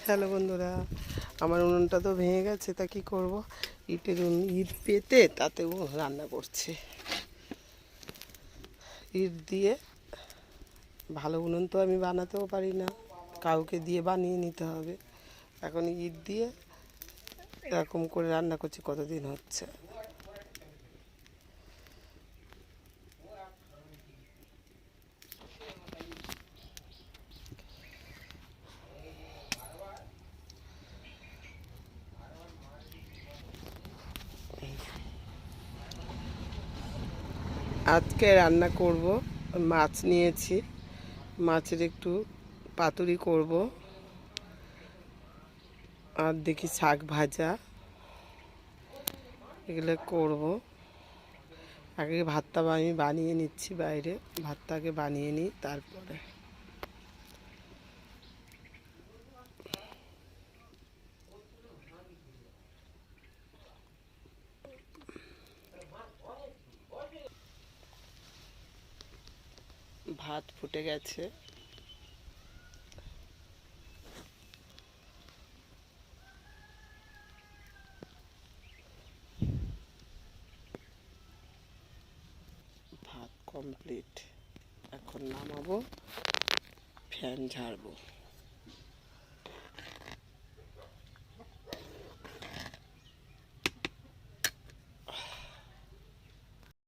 Hello বন্ধুরা, আমার উনুনটা তো ভেঙে গেছে, তা কি করব? ইট পেতে তাতেও রান্না করছে। ইট দিয়ে ভালো উনুন তো আমি বানাতেও পারি না, কাউকে দিয়ে বানিয়ে নিতে হবে। এখন ইট দিয়ে এরকম করে রান্না করছি, কতদিন হচ্ছে। আজকে রান্না করব, মাছ নিয়েছি, মাছের একটু পাতুরি করব, আর দেখি শাক ভাজা, এগুলো করব। আগে ভাতটা আমি বানিয়ে নিচ্ছি, বাইরে ভাতটাকে বানিয়ে নিই, তারপরে ভাত ফুটে গেছে। ভাত কমপ্লিট, এখন নামাবো, ফ্যান ঝাড়বো।